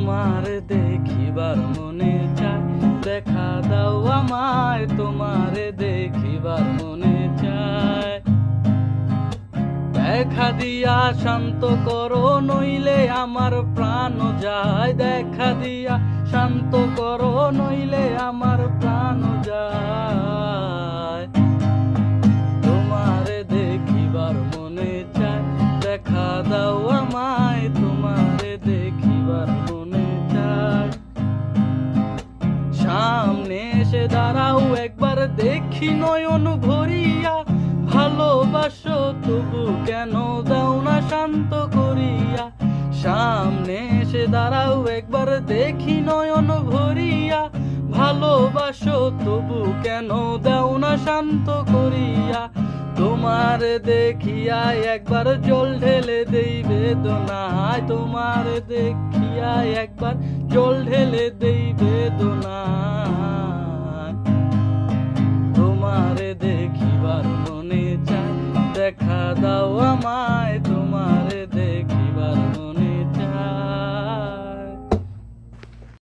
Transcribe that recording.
তোমার দেখিবার মনে চায়, দেখা দাও আমায়, তোমার দেখিবার মনে চায়। দেখা দিয়া শান্ত করো, নইলে আমার প্রাণ যায়। দেখা দিয়া শান্ত করো, নইলে আমার প্রাণ যায়। তোমার দেখিবার মনে চায়, দেখা দাও আমায়, তোমার দেখিবার মনে চায়। সামনে এসে দাঁড়াও একবার, দেখি নয়ন ভরিয়া। ভালোবাসো তবু কেন দাও না শান্ত করিয়া। সামনে এসে দাঁড়াও একবার, দেখি নয়ন ভরিয়া। ভালোবাসো তবু কেন দাও না শান্ত করিয়া। তোমার দেখিয়া একবার জল ঢেলে দেই বেদনায়, তোমার দেখিয়া একবার জল ঢেলে দেই বেদনায়।